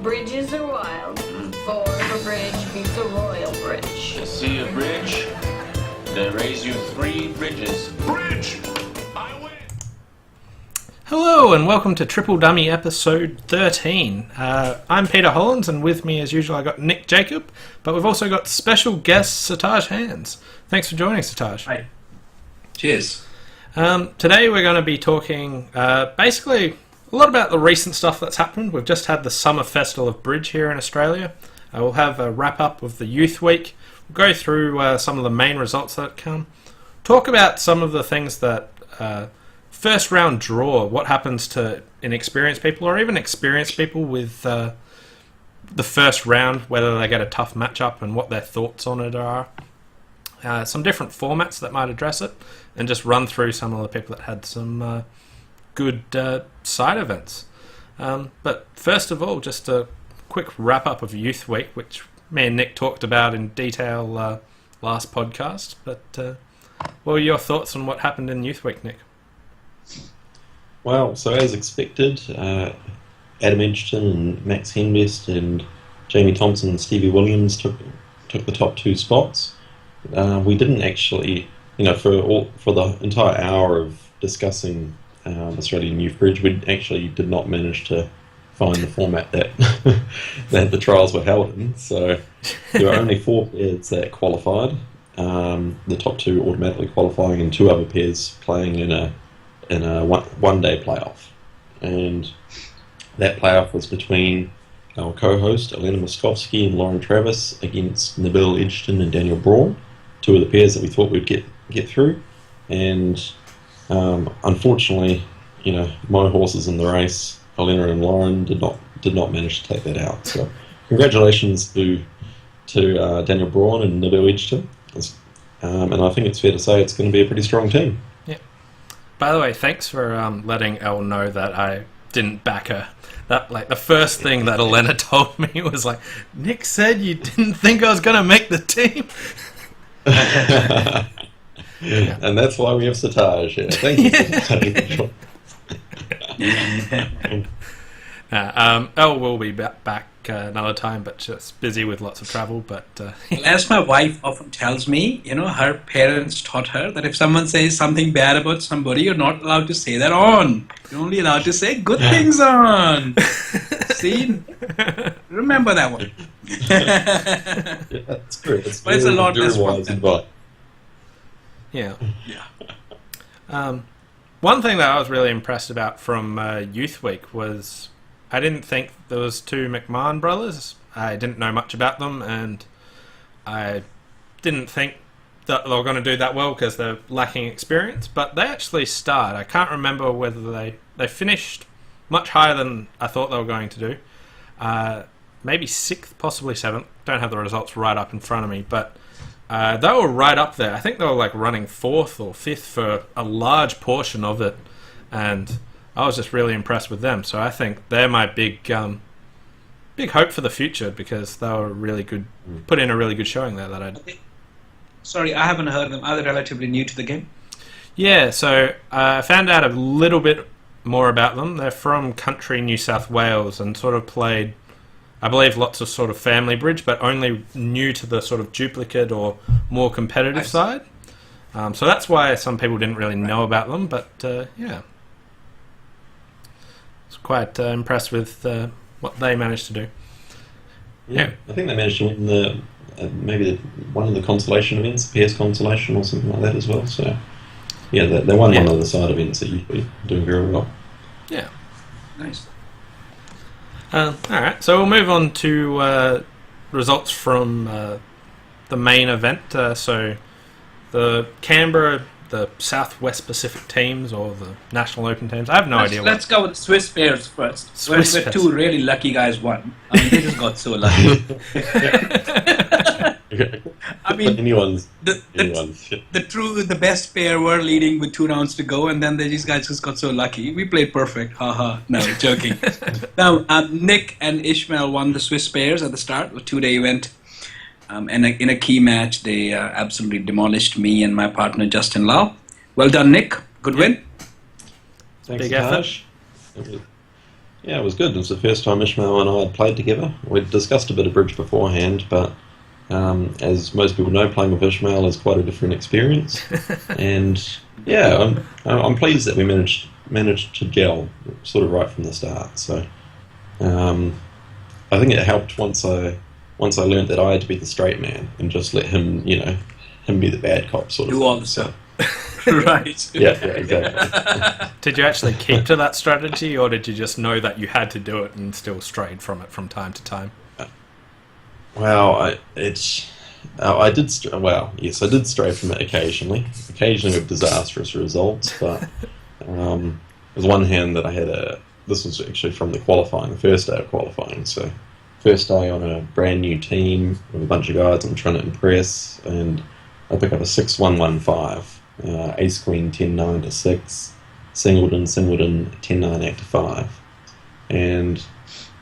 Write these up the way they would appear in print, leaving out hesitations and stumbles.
Bridges are wild. For a bridge beats a royal bridge. You see a bridge? They raise you 3 bridges. Bridge! I win! Hello and welcome to Triple Dummy episode 13. I'm Peter Hollands, and with me as usual I got Nick Jacob, but we've also got special guest Sartaj Hans. Thanks for joining, Sartaj. Hi. Cheers. Today we're going to be talking basically a lot about the recent stuff that's happened. We've just had the Summer Festival of Bridge here in Australia. We'll have a wrap-up of the Youth Week. We'll go through some of the main results that come. Talk about some of the things that... first round draw, what happens to inexperienced people or even experienced people with the first round, whether they get a tough matchup and what their thoughts on it are. Some different formats that might address it, and just run through some of the people that had some good side events. But first of all, just a quick wrap up of Youth Week, which me and Nick talked about in detail last podcast. But what were your thoughts on what happened in Youth Week, Nick? Well, so as expected, Adam Edgerton and Max Henbest and Jamie Thompson and Stevie Williams took the top 2 spots. We didn't actually, for the entire hour of discussing Australian Youth Bridge, we actually did not manage to find the format that that the trials were held in. So there were only 4 pairs that qualified. The top 2 automatically qualifying, and 2 other pairs playing in a one-day playoff. And that playoff was between our co-host Elena Moskovsky and Lauren Travis against Nabil Edgerton and Daniel Braun, 2 of the pairs that we thought we'd get through. And unfortunately, my horses in the race, Elena and Lauren, did not manage to take that out. So congratulations to Daniel Braun and Nabil Edgerton. And I think it's fair to say it's going to be a pretty strong team. By the way, thanks for letting Elle know that I didn't back her. That the first thing that Elena told me was like, Nick said you didn't think I was going to make the team. Yeah. And that's why we have Sartaj here. Thank you. Elle will be back another time, but just busy with lots of travel. But As my wife often tells me, her parents taught her that if someone says something bad about somebody, you're not allowed to say that on. You're only allowed to say good things on. See? Remember that one. Yeah, that's true. But it's a lot less wise advice. Yeah. One thing that I was really impressed about from Youth Week was I didn't think there was 2 McMahon brothers. I didn't know much about them, and I didn't think that they were going to do that well because they're lacking experience, but they actually starred. I can't remember whether they finished much higher than I thought they were going to do. Maybe 6th, possibly 7th. Don't have the results right up in front of me, but they were right up there. I think they were running 4th or 5th for a large portion of it, and I was just really impressed with them. So I think they're my big hope for the future, because they were really good, put in a really good showing there. Sorry, I haven't heard of them. Are they relatively new to the game? Yeah, so I found out a little bit more about them. They're from country New South Wales and sort of played, I believe, lots of sort of family bridge, but only new to the sort of duplicate or more competitive side. So that's why some people didn't really know about them, but yeah. Quite impressed with what they managed to do. Yeah, I think they managed to win one of the consolation events, PS Consolation or something like that as well. So yeah, they won one of the side events that you've been doing very well. Yeah, nice. All right, so we'll move on to results from the main event. So the Canberra, the Southwest Pacific teams, or the National Open teams. I have no idea. Let's go with Swiss pairs first. Swiss where pairs. 2 really lucky guys won. I mean, they just got so lucky. I mean, anyone's. The best pair were leading with 2 rounds to go, and then these guys just got so lucky. We played perfect. Haha. No, joking. Now, Nick and Ishmael won the Swiss pairs at the start, a 2-day event. And in a key match, they absolutely demolished me and my partner Justin Lau. Well done, Nick. Good win. Thanks, Big Sartaj. Yeah, it was good. It was the first time Ishmael and I had played together. We'd discussed a bit of bridge beforehand, but as most people know, playing with Ishmael is quite a different experience. And yeah, I'm pleased that we managed to gel sort of right from the start. So I think it helped once I learned that I had to be the straight man and just let him, him be the bad cop sort of Do thing. all the stuff. Right. Yeah, exactly. Did you actually keep to that strategy, or did you just know that you had to do it and still strayed from it from time to time? Well, I did stray from it occasionally with disastrous results, but there's one hand that I had this was actually from the first day of qualifying, so first day on a brand new team with a bunch of guys I'm trying to impress, and I pick up a 6-1-1-5, ace queen 10-9 to 6, singleton 10-9 act to 5, and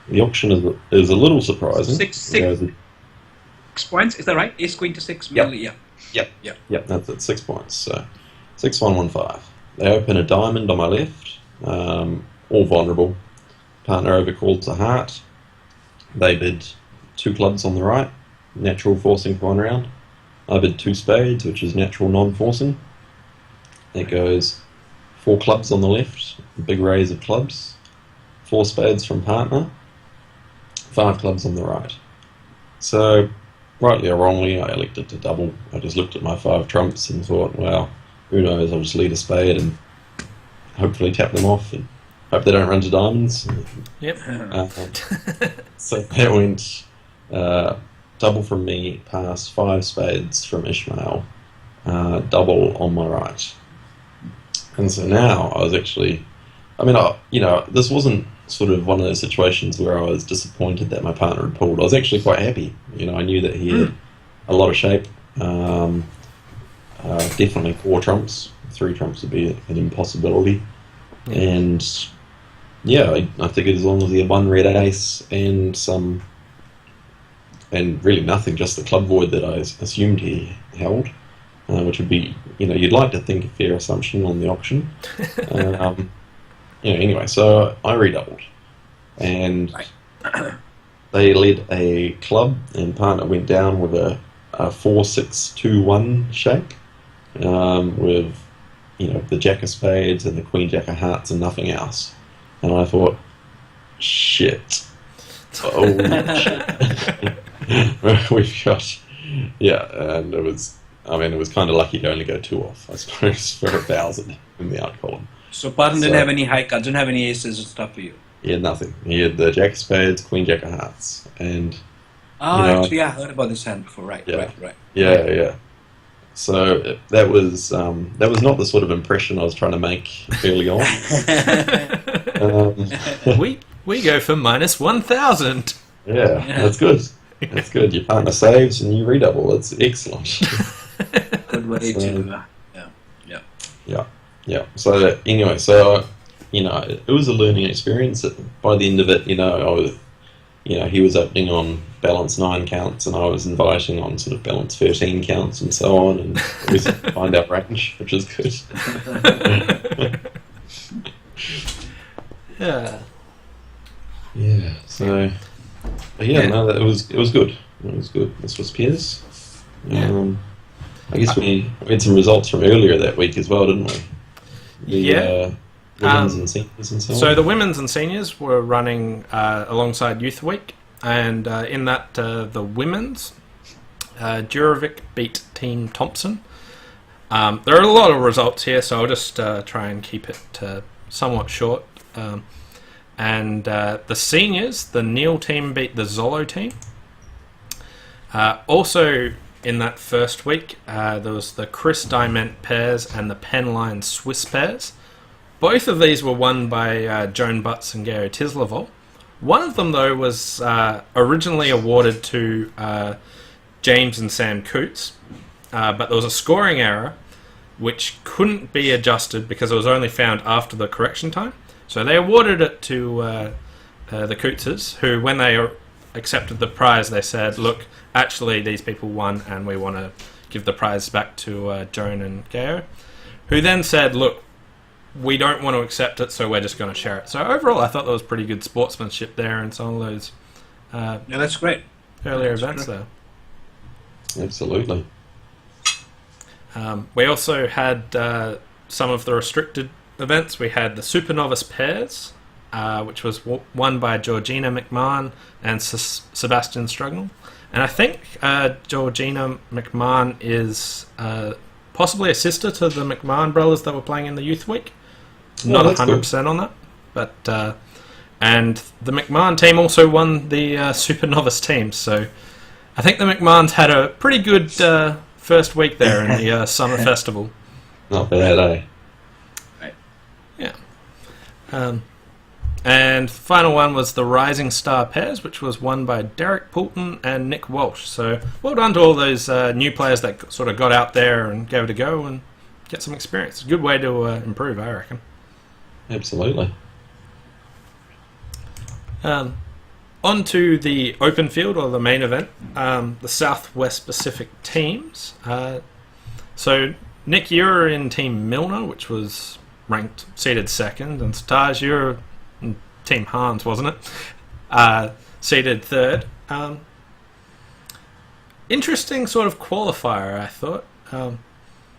the auction is a little surprising. Six points, is that right? Ace queen to 6, Yep. mainly, yeah. Yep, that's at 6 points. So 6-1-1-5. They open a diamond on my left, all vulnerable. Partner overcalls a heart. They bid 2 clubs on the right, natural forcing for 1 round. I bid 2 spades, which is natural non-forcing. It goes 4 clubs on the left, big raise of clubs. 4 spades from partner. 5 clubs on the right. So, rightly or wrongly, I elected to double. I just looked at my 5 trumps and thought, well, who knows, I'll just lead a spade and hopefully tap them off and hope they don't run to diamonds. Yep. So that went double from me past 5 spades from Ishmael, double on my right. And so now I was actually, this wasn't sort of one of those situations where I was disappointed that my partner had pulled. I was actually quite happy. I knew that he had a lot of shape. Definitely 4 trumps. 3 trumps would be an impossibility. Yeah. And yeah, I figured as long as he had 1 red ace and really nothing, just the club void that I assumed he held, which would be, you'd like to think a fair assumption on the auction. Anyway, so I redoubled, and they led a club, and partner went down with a 4-6-2-1 shake, with the jack of spades and the queen jack of hearts and nothing else. And I thought, shit. Oh, shit. We've got, and it was kind of lucky to only go 2 off, I suppose, for 1,000 in the out column. So Patton didn't have any high cards, didn't have any aces and stuff for you? He had nothing. He had the jack of spades, queen jack of hearts, and... actually, I heard about this hand before, right. Yeah. So that was not the sort of impression I was trying to make early on. We go for minus 1,000. Yeah, that's good. That's good. Your partner saves and you redouble. That's excellent. Good way to... Yeah. So anyway, it was a learning experience. By the end of it, he was opening on balance 9 counts, and I was inviting on sort of balance 13 counts, and so on, and we find our range, which is good. Yeah. Yeah. So, it was good. It was good. This was Piers. I guess we had some results from earlier that week as well, didn't we? Women's and seniors and so on. So the women's and seniors were running alongside Youth Week, and in that the women's, Jurovic beat Team Thompson. There are a lot of results here, so I'll just try and keep it somewhat short. And the seniors, the Neil team beat the Zolo team. Also in that first week, there was the Chris Diment pairs and the Penline Swiss pairs. Both of these were won by Joan Butts and Gary Tisleval. One of them, though, was originally awarded to James and Sam Coots, but there was a scoring error which couldn't be adjusted because it was only found after the correction time. So they awarded it to the Cootses, who, when they accepted the prize, they said, look, actually these people won and we want to give the prize back to Joan and Gayo, who then said, look, we don't want to accept it, so we're just going to share it. So overall, I thought there was pretty good sportsmanship there in some of those Yeah, that's great. earlier events there. Absolutely. We also had some of the restricted events. We had the Super Novice Pairs, which was won by Georgina McMahon and Sebastian Strugnell. And I think Georgina McMahon is possibly a sister to the McMahon brothers that were playing in the Youth Week. Not 100% on that. But and the McMahon team also won the Super Novice team. So I think the McMahons had a pretty good first week there in the summer festival. Not bad, eh? Right. Yeah. And final one was the Rising Star Pairs, which was won by Derek Poulton and Nick Walsh. So well done to all those new players that sort of got out there and gave it a go and get some experience. A good way to improve, I reckon. Absolutely. On to the open field, or the main event, the Southwest Pacific teams. So, Nick, you're in Team Milner, which was ranked, seeded second, and Sartaj, you're in Team Hans, wasn't it? Seeded third. Interesting sort of qualifier, I thought.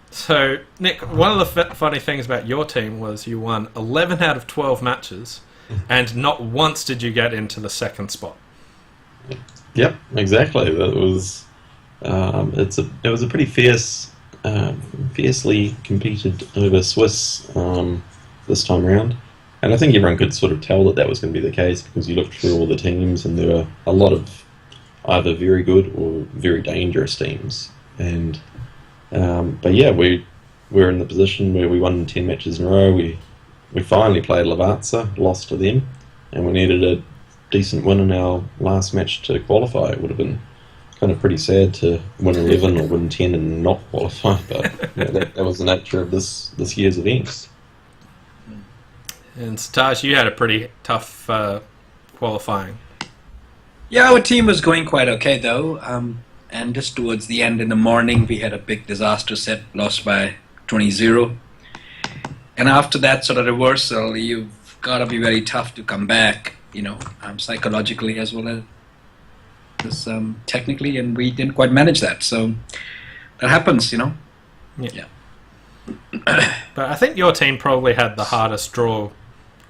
So, Nick, one of the funny things about your team was you won 11 out of 12 matches, and not once did you get into the second spot. Yep, exactly. That was it was a pretty fiercely competed over Swiss this time around, and I think everyone could sort of tell that was going to be the case because you looked through all the teams and there were a lot of either very good or very dangerous teams. And but yeah, we're in the position where we won 10 matches in a row. We finally played Lavazza, lost to them, and we needed a decent win in our last match to qualify. It would have been kind of pretty sad to win 11 or win 10 and not qualify, but yeah, that was the nature of this year's events. And Sartaj, you had a pretty tough qualifying. Yeah, our team was going quite okay though, and just towards the end in the morning we had a big disaster set, lost by 20-0. And after that sort of reversal, you've got to be very tough to come back, psychologically as well as technically, and we didn't quite manage that. So that happens, Yeah. But I think your team probably had the hardest draw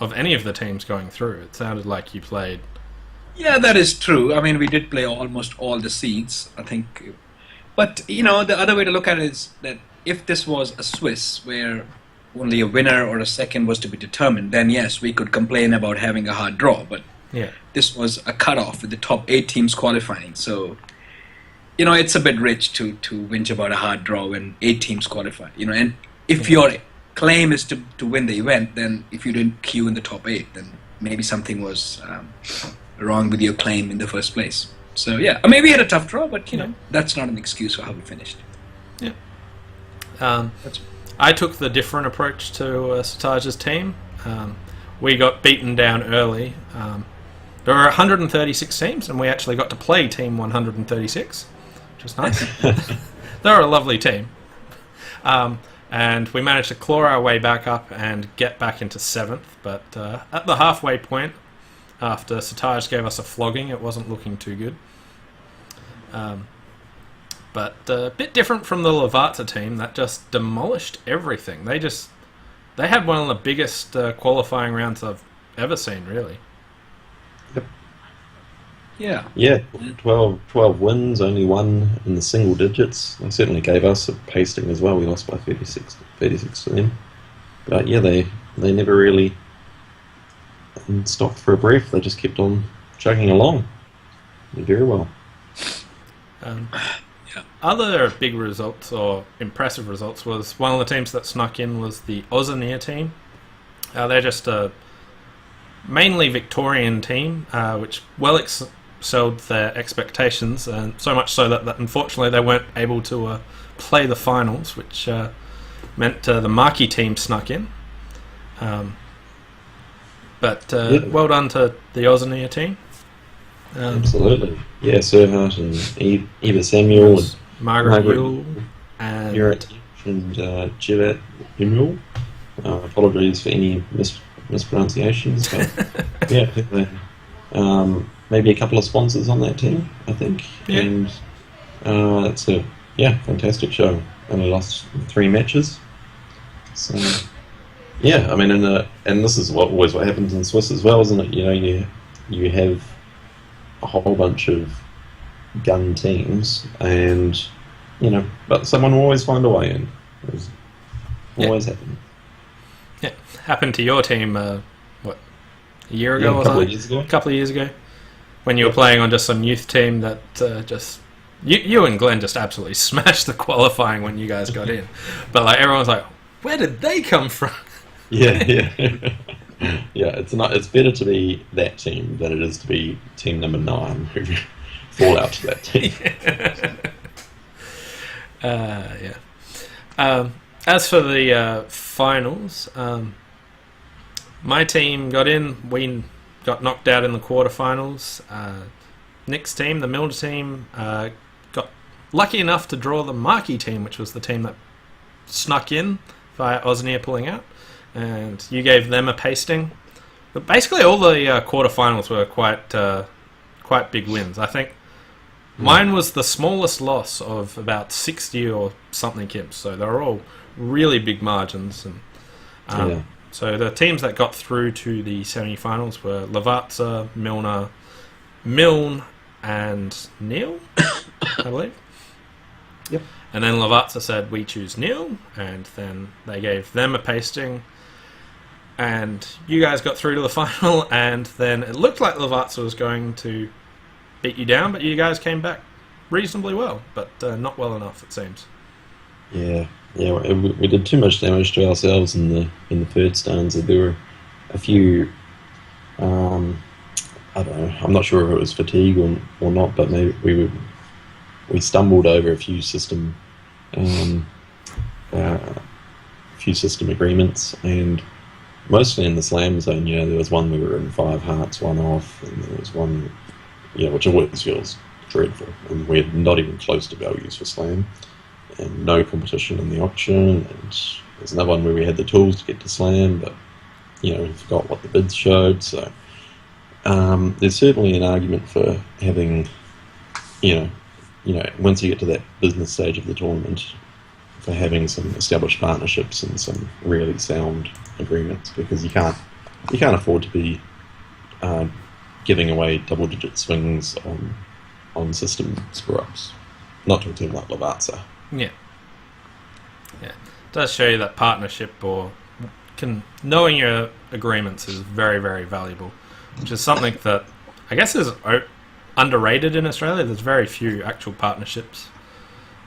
of any of the teams going through. It sounded like you played. Yeah, that is true. I mean, we did play almost all the seeds, I think. But, the other way to look at it is that if this was a Swiss where only a winner or a second was to be determined, then yes, we could complain about having a hard draw. But this was a cutoff with the top 8 teams qualifying. So, it's a bit rich to whinge about a hard draw when 8 teams qualify. And if your claim is to win the event, then if you didn't queue in the top 8, then maybe something was wrong with your claim in the first place. So, yeah, maybe we had a tough draw, but, that's not an excuse for how we finished. Yeah. I took the different approach to Sartaj's team. We got beaten down early. There were 136 teams, and we actually got to play Team 136, which was nice. They were a lovely team. And we managed to claw our way back up and get back into 7th, but at the halfway point, after Sartaj gave us a flogging, it wasn't looking too good. But a bit different from the Lavazza team that just demolished everything. They had one of the biggest qualifying rounds I've ever seen, really. Yep. Yeah. Yeah, 12 wins, only one in the single digits. They certainly gave us a pasting as well. We lost by 36 to them. But yeah, they never really stopped for a breath. They just kept on chugging along. Did very well. Other big results, or impressive results, was one of the teams that snuck in was the Oceania team. They're just a mainly Victorian team, which well excelled their expectations, and so much so that unfortunately they weren't able to play the finals, which meant the Marquee team snuck in. But well done to the Oceania team. Absolutely. Yeah, Sartaj and Eva Samuel and Margaret Yule and Jivat Emil. Apologies for any mispronunciations, but yeah, I think maybe a couple of sponsors on that team, I think, and it's a fantastic show. Only lost 3 matches, so yeah, I mean, and this is what happens in Swiss as well, isn't it? You know, you have a whole bunch of gun teams, and but someone will always find a way in. It's always happened. Yeah, happened to your team. What, a year ago or something? A couple of years ago, when you were playing on just some youth team that just you and Glenn just absolutely smashed the qualifying when you guys got in. But like everyone's like, where did they come from? Yeah. It's better to be that team than it is to be team number 9 who fall out to that team. As for the finals, my team got in. We got knocked out in the quarterfinals. Nick's team, the Milner team, got lucky enough to draw the Marquee team, which was the team that snuck in via Osnia pulling out, and you gave them a pasting. But basically, all the quarterfinals were quite big wins. I think mine was the smallest loss of about 60 or something kips, so they were all really big margins. And so the teams that got through to the semi-finals were Lavazza, Milner, Milne, and Neil, I believe. Yep. And then Lavazza said, we choose Neil, and then they gave them a pasting. And you guys got through to the final, and then it looked like Lavazza was going to beat you down, but you guys came back reasonably well, but not well enough, it seems. Yeah, we did too much damage to ourselves in the third stanza. There were a few, I don't know, I'm not sure if it was fatigue or not, but maybe we stumbled over a few system agreements, and mostly in the slam zone. There was one we were in 5 hearts, 1 off, and there was one, which always feels dreadful, and we're not even close to values for slam, and no competition in the auction, and there's another one where we had the tools to get to slam, but we forgot what the bids showed. So there's certainly an argument for having, once you get to that business stage of the tournament, for having some established partnerships and some really sound agreements, because you can't afford to be giving away double-digit swings on system screw-ups, not to a team like Lavazza. Yeah. It does show you that partnership knowing your agreements is very, very valuable, which is something that I guess is underrated in Australia. There's very few actual partnerships.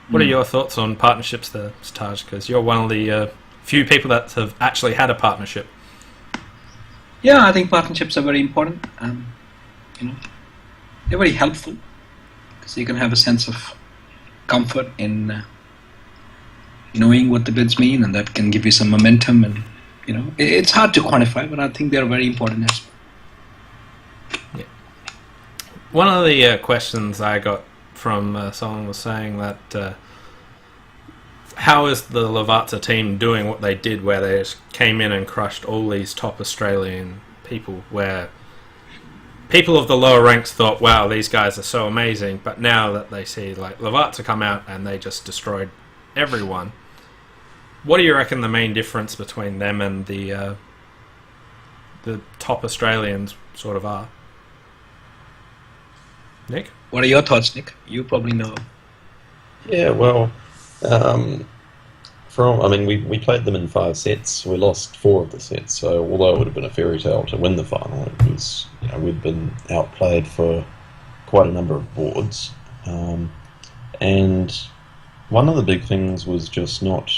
What are your thoughts on partnerships there, Sartaj? Because you're one of the few people that have actually had a partnership. Yeah, I think partnerships are very important. They're very helpful, because you can have a sense of comfort in knowing what the bids mean, and that can give you some momentum. And it's hard to quantify, but I think they're very important as well. Yeah. One of the questions I got from someone was saying that how is the Lavazza team doing what they did, where they just came in and crushed all these top Australian people, where people of the lower ranks thought, wow, these guys are so amazing, but now that they see like Lavazza come out and they just destroyed everyone, what do you reckon the main difference between them and the top Australians sort of are? Nick? What are your thoughts, Nick? You probably know. Yeah, well, we played them in 5 sets. We lost 4 of the sets, so although it would have been a fairy tale to win the final, it was, we'd been outplayed for quite a number of boards. And one of the big things was just not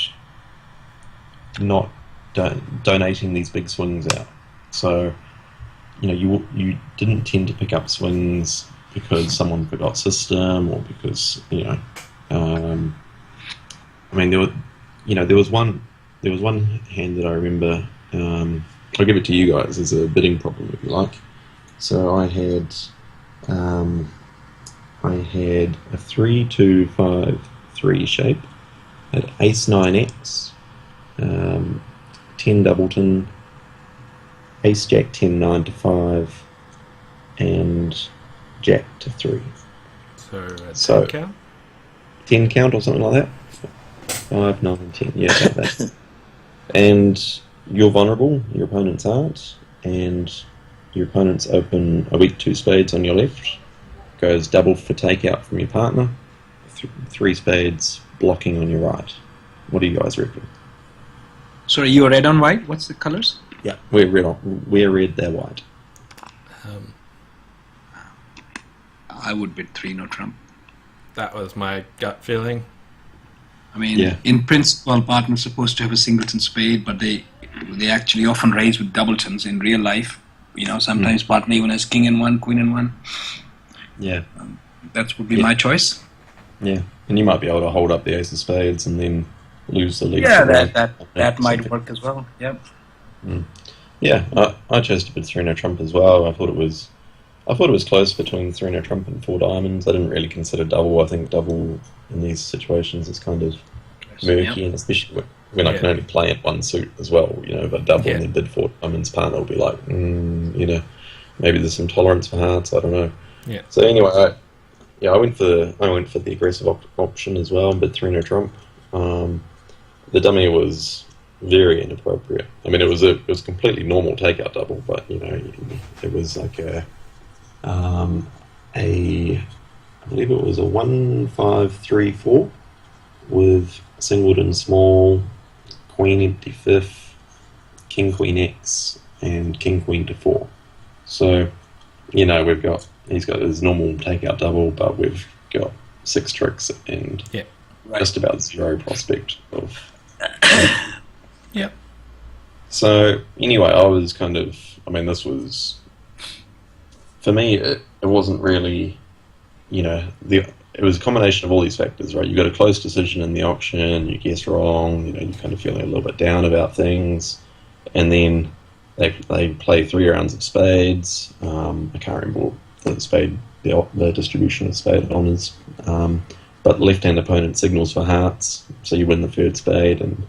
donating these big swings out. So, you didn't tend to pick up swings because someone forgot system, or because there was one hand that I remember. I'll give it to you guys as a bidding problem if you like. So I had a 3-2-5-3 shape at Ace 9X, 10 doubleton, ace jack 10 9 to 5, and jack to 3. So, 10 count? 10 count or something like that? 5, 9, 10, yeah, about that. And you're vulnerable, your opponents aren't, and your opponents open a weak 2 spades on your left, goes double for takeout from your partner, 3 spades blocking on your right. What do you guys reckon? Sorry, you are red on white? What's the colors? Yeah, we're red, they're white. I would bet 3 no trump. That was my gut feeling. I mean, in principle, partners are supposed to have a singleton spade, but they actually often raise with doubletons in real life. Sometimes partner even has king and 1, queen and 1. Yeah. That would be my choice. Yeah, and you might be able to hold up the ace of spades and then lose the lead. Yeah, that might work as well. Yep. Yeah, I chose to bid 3 no trump as well. I thought it was close between 3 no trump and 4 diamonds. I didn't really consider double. I think double in these situations is kind of murky, and especially when I can only play at 1 suit as well. If I double and then bid 4 diamonds, partner will be like, maybe there's some tolerance for hearts. I don't know. Yeah. So anyway, I went for the aggressive option as well, and bid 3 no trump. The dummy was very inappropriate. I mean, it was a completely normal takeout double, but it was like I believe it was a 1-5-3-4 with singleton and small, queen empty fifth, king queen X, and king queen to 4. So he's got his normal takeout double, but we've got 6 tricks and just about 0 prospect of. Yep. So anyway, this was, for me, it wasn't really, it was a combination of all these factors, right? You got a close decision in the auction, you guess wrong, you're kind of feeling a little bit down about things, and then they play 3 rounds of spades. I can't remember the distribution of spade honours, but the left-hand opponent signals for hearts, so you win the 3rd spade, and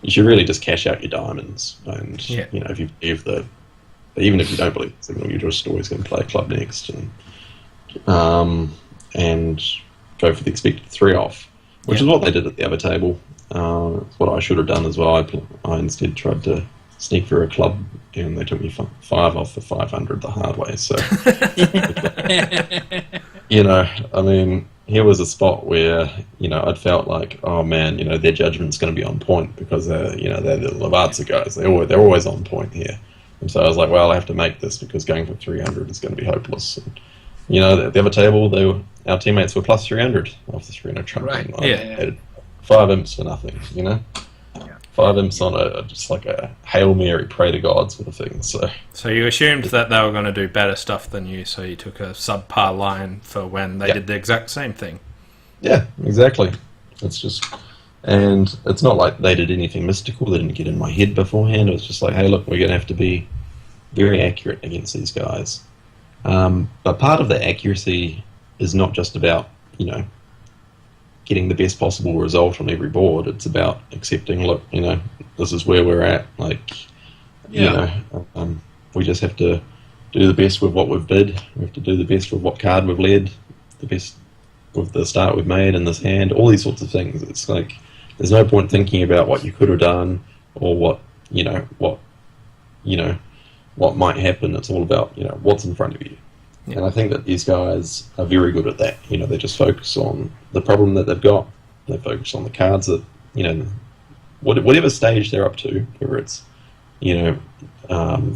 you should really just cash out your diamonds. And if you believe that, even if you don't believe the signal, you're just always going to play a club next, and go for the expected 3 off, which is what they did at the other table. It's what I should have done as well. I instead tried to sneak for a club, and they took me 5 off the 500 the hard way. So, here was a spot where I'd felt like, oh man, their judgment's going to be on point because they're the Lavazza guys. They're always on point here. And so I was like, well, I have to make this because going for 300 is going to be hopeless. And, at the other table, our teammates were plus 300 off the 3 no trump. Right. I had 5 imps for nothing. 5 imps on just like a Hail Mary, pray to God sort of thing. So you assumed that they were going to do better stuff than you, so you took a subpar line for when they did the exact same thing. Yeah, exactly. And it's not like they did anything mystical. They didn't get in my head beforehand. It was just like, hey, look, we're going to have to be very accurate against these guys. But part of the accuracy is not just about, getting the best possible result on every board. It's about accepting, look, this is where we're at. We just have to do the best with what we've bid. We have to do the best with what card we've led, the best with the start we've made in this hand, all these sorts of things. It's like, there's no point thinking about what you could have done or what might happen. It's all about, what's in front of you. Yeah. And I think that these guys are very good at that. They just focus on the problem that they've got. They focus on the cards that, whatever stage they're up to, whether it's,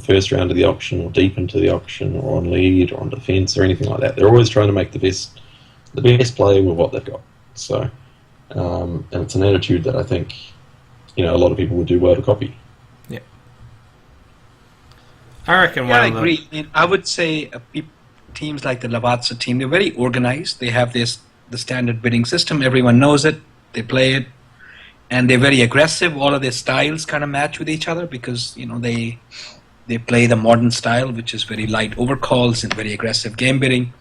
first round of the auction or deep into the auction or on lead or on defence or anything like that. They're always trying to make the best play with what they've got. So, and it's an attitude that I think, a lot of people would do well to copy. Yeah. I reckon I agree. I would say teams like the Lavazza team, they're very organized. They have the standard bidding system. Everyone knows it. They play it. And they're very aggressive. All of their styles kind of match with each other because, they play the modern style, which is very light overcalls and very aggressive game bidding.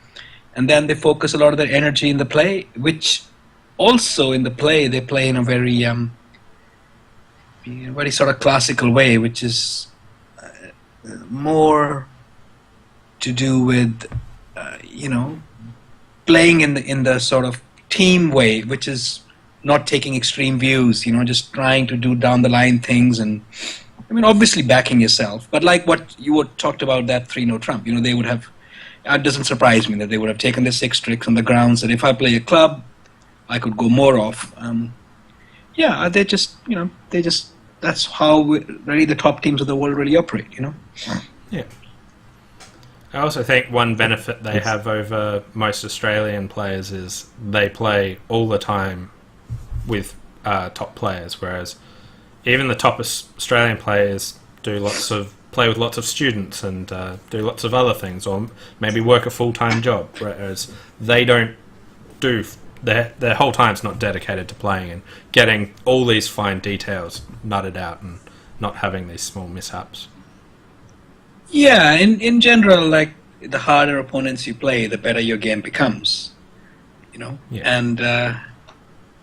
And then they focus a lot of their energy in the play, which also in the play, they play in a very, in a very sort of classical way, which is more to do with, playing in the sort of team way, which is not taking extreme views, just trying to do down the line things, and obviously backing yourself. But like what you were talked about, that 3-0 Trump, they would have, it doesn't surprise me that they would have taken the 6 tricks on the grounds that if I play a club, I could go more off. That's how really the top teams of the world really operate, Yeah. I also think one benefit they have over most Australian players is they play all the time with top players, whereas even the top Australian players play with lots of students and do lots of other things, or maybe work a full-time job, whereas they don't do their whole time's not dedicated to playing and getting all these fine details nutted out and not having these small mishaps. Yeah, in general, like, the harder opponents you play, the better your game becomes, Yeah. And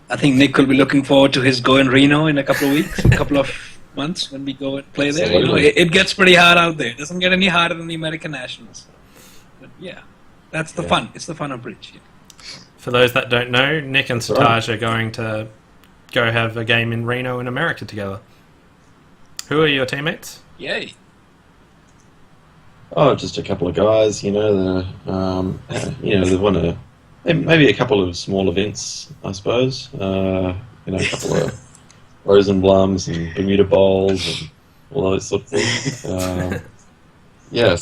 I think Nick will be looking forward to his go in Reno in a couple of weeks, a couple of months when we go and play there. It gets pretty hard out there. It doesn't get any harder than the American Nationals. But yeah, that's the fun. It's the fun of bridge. Yeah. For those that don't know, Nick and Sartaj are going to go have a game in Reno in America together. Who are your teammates? Yay. Oh, just a couple of guys, they won maybe a couple of small events, I suppose. A couple of Rosenblums and Bermuda Bowls and all those sort of things. We're going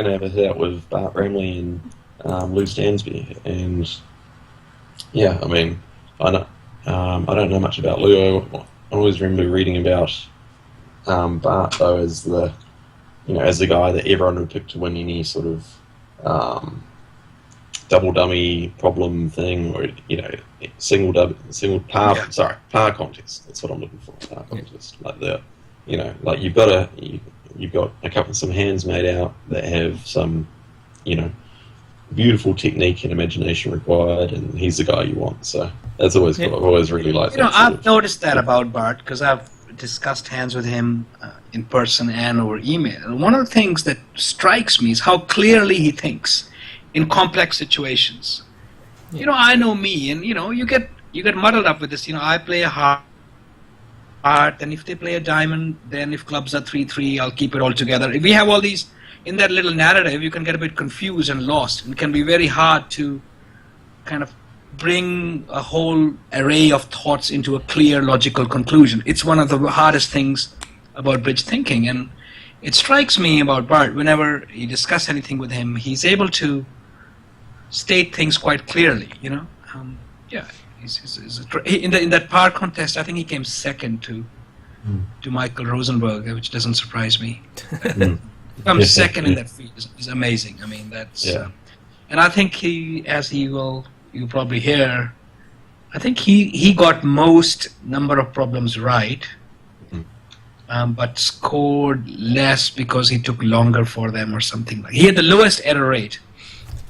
to have a hit out with Bart Ramley and Lou Stansby, and I don't know much about Lou. I always remember reading about Bart though as the guy that everyone would pick to win any sort of double dummy problem thing, or par contest. That's what I'm looking for. Par contest, you've got some hands made out that have some beautiful technique and imagination required, and he's the guy you want. So that's always cool. I've always really liked that. I've noticed that about Bart because I've discussed hands with him in person and over email. And one of the things that strikes me is how clearly he thinks in complex situations. Yeah. I know me, and you get muddled up with this. I play a heart, and if they play a diamond, then if clubs are 3-3, I'll keep it all together. If we have all these in that little narrative, you can get a bit confused and lost. It can be very hard to kind of bring a whole array of thoughts into a clear, logical conclusion. It's one of the hardest things about bridge thinking, and it strikes me about Bart, whenever you discuss anything with him, he's able to state things quite clearly, in that par contest, I think he came second to Michael Rosenberg, which doesn't surprise me. Come second in that field is amazing. That's and I think you'll probably hear, I think he got most number of problems right, but scored less because he took longer for them or something. He had the lowest error rate,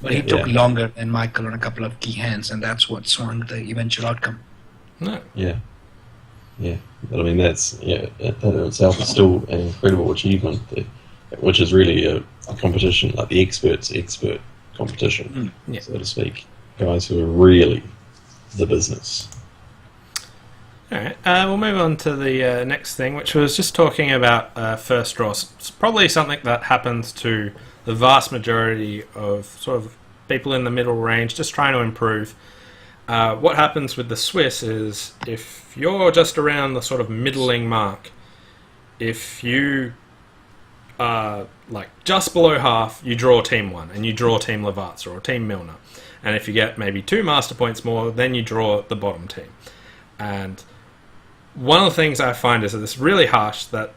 but he took longer than Michael on a couple of key hands, and that's what swung the eventual outcome. No. Yeah. But that's that in itself is still an incredible achievement, which is really a competition, like the experts' expert competition, so to speak. Guys who are really the business. Alright, we'll move on to the next thing, which was just talking about first draws. It's probably something that happens to the vast majority of sort of people in the middle range, just trying to improve. What happens with the Swiss is, if you're just around the sort of middling mark, if you are just below half, you draw Team 1, and you draw Team Lavazza or Team Milner. And if you get maybe 2 master points more, then you draw the bottom team. And one of the things I find is that it's really harsh that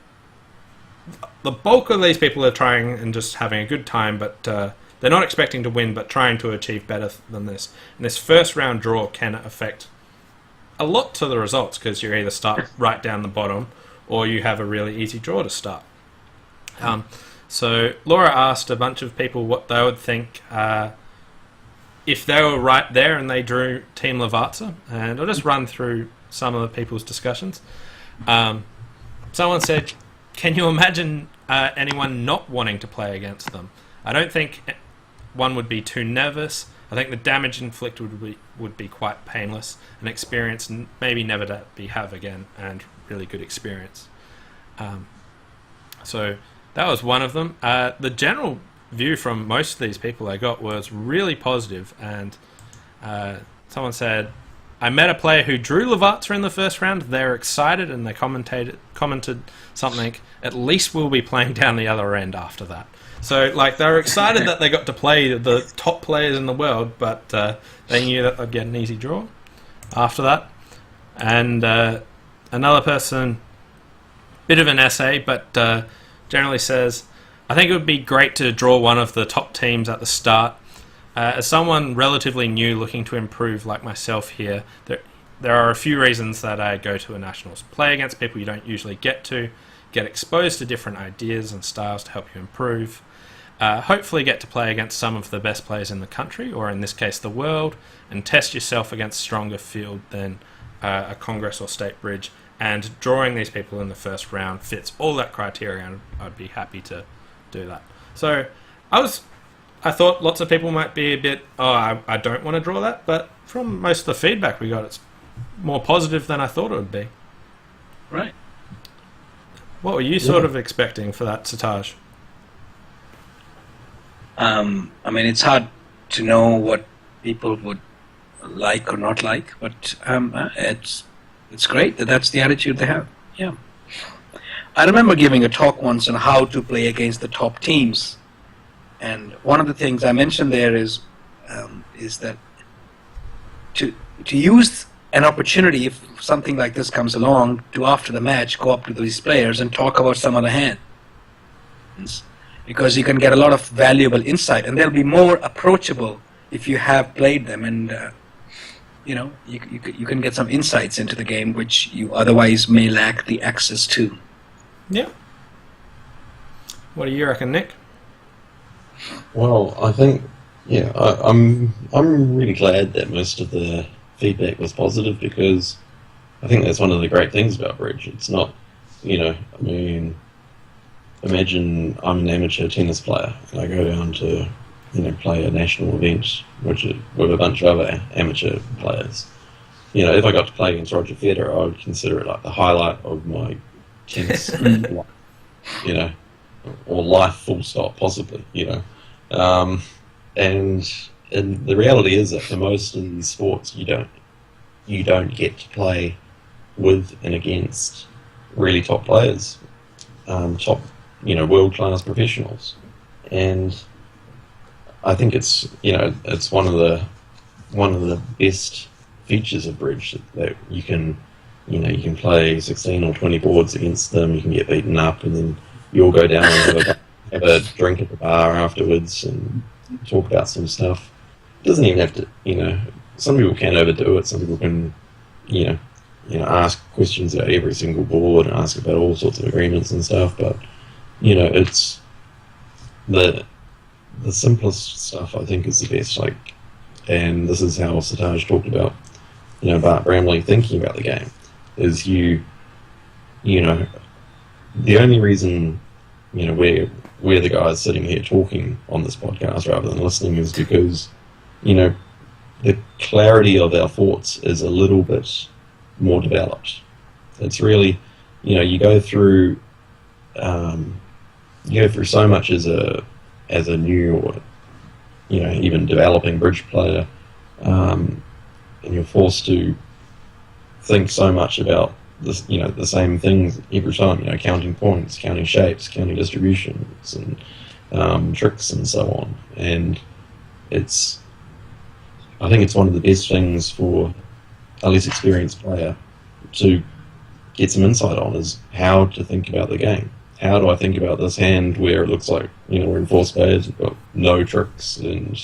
the bulk of these people are trying and just having a good time, but they're not expecting to win, but trying to achieve better than this. And this first round draw can affect a lot to the results, because you either start right down the bottom or you have a really easy draw to start. So Laura asked a bunch of people what they would think if they were right there and they drew Team Lavazza, and I'll just run through some of the people's discussions. Someone said, can you imagine anyone not wanting to play against them? I don't think one would be too nervous. I think the damage inflicted would be quite painless, an experience maybe never to be have again, and really good experience. So that was one of them. The general view from most of these people I got was really positive, and someone said, I met a player who drew Lavazza in the first round. They're excited, and they commented something, at least we'll be playing down the other end after that. So, like, they were excited that they got to play the top players in the world, but they knew that they'd get an easy draw after that. And another person, bit of an essay, but generally says, I think it would be great to draw one of the top teams at the start. As someone relatively new looking to improve like myself here, there are a few reasons that I go to a nationals. Play against people you don't usually get exposed to different ideas and styles to help you improve. Hopefully get to play against some of the best players in the country, or in this case the world, and test yourself against stronger field than a Congress or State Bridge. And drawing these people in the first round fits all that criteria, and I'd be happy to do that. So I thought lots of people might be a bit, I don't want to draw that, but from most of the feedback we got, it's more positive than I thought it would be. Right. What were you sort of expecting for that, Sartaj? I mean, it's hard to know what people would like or not like, but it's great that that's the attitude they have. Yeah. I remember giving a talk once on how to play against the top teams. And one of the things I mentioned there is that to use an opportunity, if something like this comes along, to after the match go up to these players and talk about some other hands, because you can get a lot of valuable insight, and they'll be more approachable if you have played them, and you can get some insights into the game which you otherwise may lack the access to. Yeah. What do you reckon, Nick? Well, I think, I'm really glad that most of the feedback was positive, because I think that's one of the great things about Bridge. It's not, imagine I'm an amateur tennis player and I go down to, play a national event with a bunch of other amateur players. If I got to play against Roger Federer, I would consider it like the highlight of my tennis life, or life full stop, possibly, and the reality is that for most of these sports, you don't get to play with and against really top players, top world class professionals, and I think it's one of the best features of Bridge that you can play 16 or 20 boards against them. You can get beaten up, and then you all go down and have a drink at the bar afterwards and talk about some stuff. It doesn't even have to, some people can overdo it. Some people can, ask questions about every single board and ask about all sorts of agreements and stuff. But, it's the simplest stuff, I think, is the best. And this is how Sartaj talked about, Bart Bramley thinking about the game, is the only reason, we're the guys sitting here talking on this podcast rather than listening is because, the clarity of our thoughts is a little bit more developed. It's really, you go through so much as a new or, even developing bridge player, and you're forced to think so much about this, the same things every time, counting points, counting shapes, counting distributions, and tricks and so on. And I think it's one of the best things for a less experienced player to get some insight on, is how to think about the game. How do I think about this hand where it looks like, we're in four spades, we've got no tricks and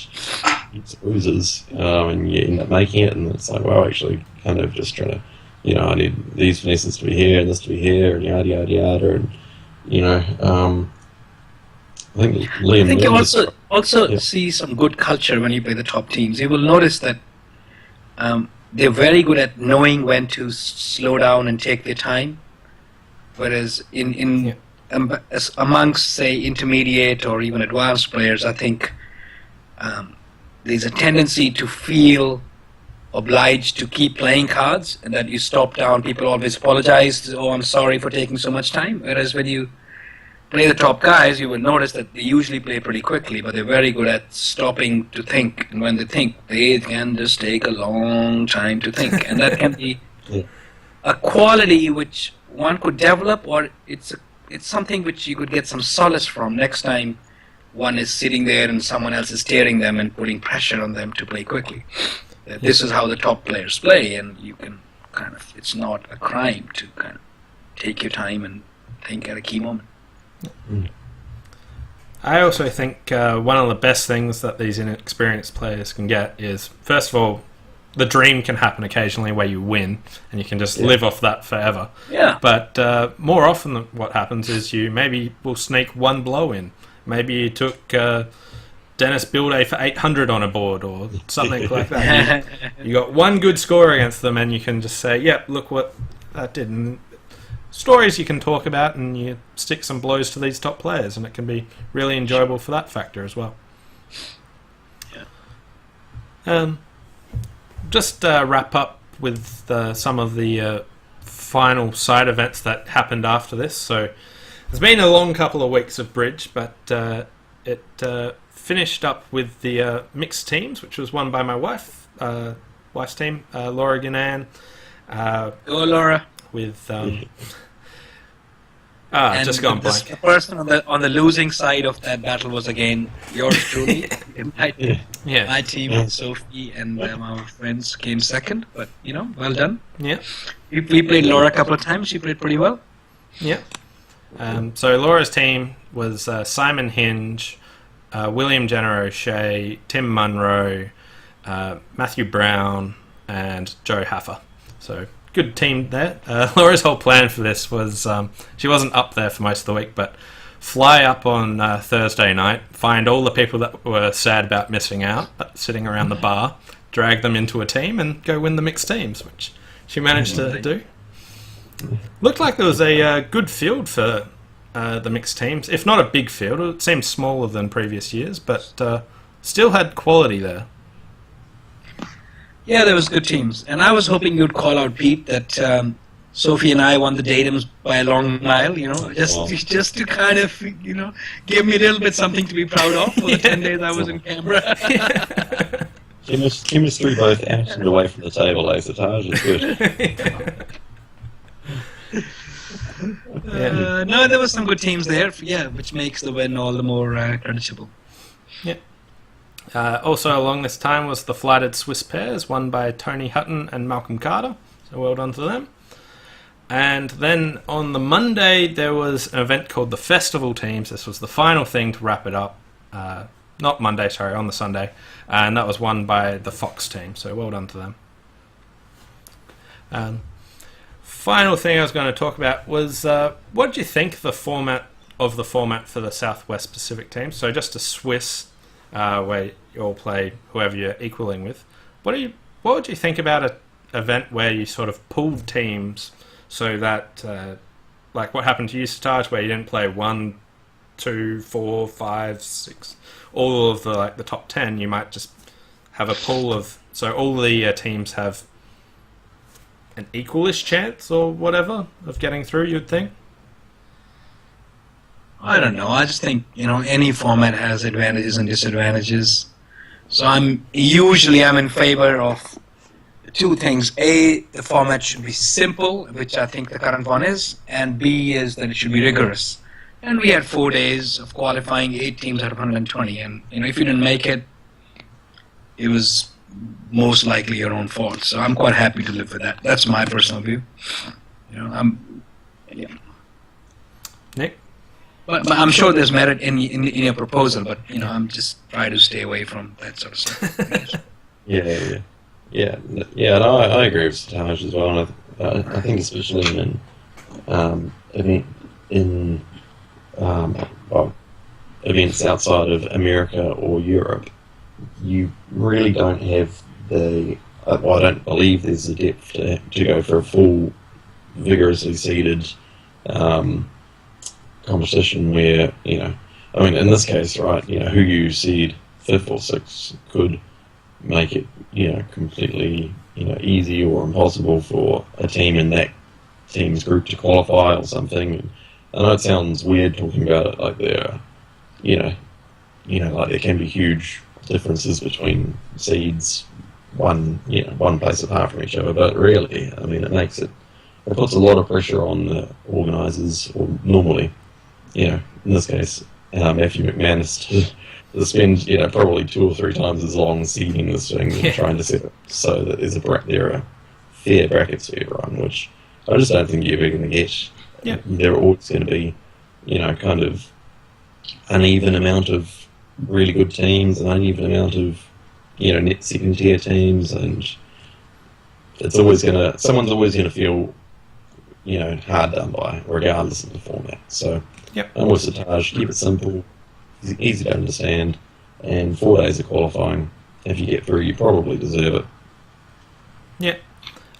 losers, and you end up making it, and it's like, well, actually, kind of just trying to, I need these finesses to be here and this to be here, and yada yada yada, and I think Liam. I think you also see some good culture when you play the top teams. You will notice that they're very good at knowing when to slow down and take their time. Whereas amongst, say, intermediate or even advanced players, I think there's a tendency to feel obliged to keep playing cards, and that you stop down. People always apologize, oh, I'm sorry for taking so much time. Whereas when you play the top guys, you will notice that they usually play pretty quickly, but they're very good at stopping to think. And when they think, they can just take a long time to think. And that can be a quality which one could develop, or it's something which you could get some solace from next time one is sitting there and someone else is staring them and putting pressure on them to play quickly. This is how the top players play, and you can it's not a crime to kind of take your time and think at a key moment. I also think one of the best things that these inexperienced players can get is, first of all, the dream can happen occasionally where you win and you can just live off that forever. Yeah. But more often what happens is you maybe will sneak one blow in. Maybe you took Dennis Bilday for 800 on a board or something like that. You got one good score against them and you can just say, yep, look what that did. And stories you can talk about, and you stick some blows to these top players, and it can be really enjoyable for that factor as well. Yeah. Just wrap up with some of the final side events that happened after this. So there's been a long couple of weeks of bridge, but it finished up with the mixed teams, which was won by my wife's team, Laura Guinan. Go, Laura. With and just gone blank. The person on the losing side of that battle was again yours truly. My team, Sophie, and our friends came second. But well done. Yeah, we played Laura a couple of times. She played pretty well. Yeah. So Laura's team was Simon Hinge, William Jenner O'Shea, Tim Munro, Matthew Brown, and Joe Haffer. So good team there. Laura's whole plan for this was she wasn't up there for most of the week, but fly up on Thursday night, find all the people that were sad about missing out, sitting around the bar, drag them into a team, and go win the mixed teams, which she managed to do. Looked like there was a good field for the mixed teams, if not a big field. It seemed smaller than previous years, but still had quality there. Yeah, there was good teams, and I was hoping you'd call out, Pete, that Sophie and I won the datums by a long mile. Just to kind of give me a little bit something to be proud of for the 10 days I was in Canberra. Chemistry both out and away from the table, Sartaj. It's good. No, there were some good teams there, which makes the win all the more creditable. Yeah. Also along this time was the flighted Swiss pairs, won by Tony Hutton and Malcolm Carter, so well done to them. And then on the Monday there was an event called the Festival Teams. This was the final thing to wrap it up. Not Monday, sorry, on the Sunday. And that was won by the Fox team, so well done to them. Final thing I was going to talk about was what did you think the format for the Southwest Pacific team? So just a Swiss, where you all play whoever you're equaling with. What would you think about an event where you sort of pooled teams so that, like what happened to you, Sartaj, where you didn't play 1, 2, 4, 5, 6, all of the top 10. You might just have a pool of, so all the teams have an equalish chance or whatever of getting through, you'd think? I don't know. I just think, any format has advantages and disadvantages. So I'm in favor of two things. A, the format should be simple, which I think the current one is, and B is that it should be rigorous. And we had 4 days of qualifying, 8 teams out of 120, and if you didn't make it, it was most likely your own fault. So I'm quite happy to live with that. That's my personal view. Nick? But I'm sure there's merit in your proposal, but I'm just trying to stay away from that sort of stuff. Yeah. And I agree with Sartaj as well. And I think especially in events outside of America or Europe, you really don't have I don't believe there's the depth to go for a full, vigorously seeded competition where, I mean, in this case, right, who you seed 5th or 6th could make it, completely, easy or impossible for a team in that team's group to qualify or something. I know it sounds weird talking about it like there, like there can be huge differences between seeds, one place apart from each other, but really, I mean, it puts a lot of pressure on the organisers, or normally, in this case, Matthew McManus to spend, probably 2 or 3 times as long seeding this thing and trying to set it so that there are fair brackets for everyone, which I just don't think you're ever going to get. Yeah. There are always going to be, kind of uneven amount of really good teams, an uneven amount of, net second tier teams, and someone's always going to feel, hard done by, regardless of the format. So, I'm with Sartaj, keep it simple, easy to understand, and 4 days of qualifying. If you get through, you probably deserve it. Yeah.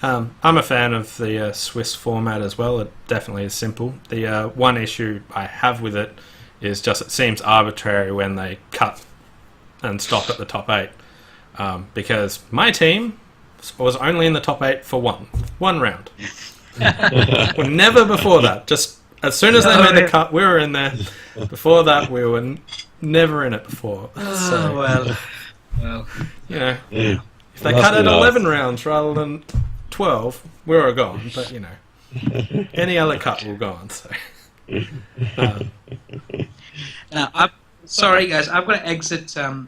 I'm a fan of the Swiss format as well. It definitely is simple. The one issue I have with it is just it seems arbitrary when they cut and stop at the top 8. Because my team was only in the top 8 for one round. Well, never before that. Just as soon as they made the cut, we were in there. Before that, we were never in it before. So, well, if they cut it 11 rounds rather than 12, we were gone. But any other cut will go on. So. Now, sorry guys, I've got to exit a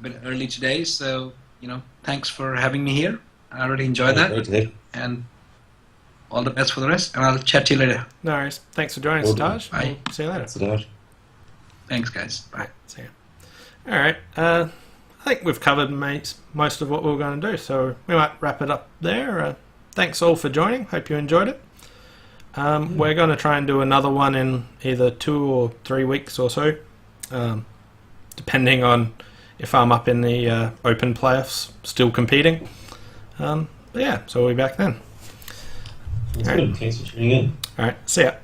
bit early today. So thanks for having me here. I really enjoyed that, and all the best for the rest. And I'll chat to you later. No worries. Thanks for joining us, Sartaj. Bye. We'll see you later. Sartaj. Thanks, guys. Bye. See you. All right. I think we've covered most of what we were going to do, so we might wrap it up there. Thanks all for joining. Hope you enjoyed it. We're going to try and do another one in either 2 or 3 weeks or so, depending on if I'm up in the Open playoffs, still competing. But yeah, so we'll be back then. That's good. Thanks for tuning in. All right. See ya.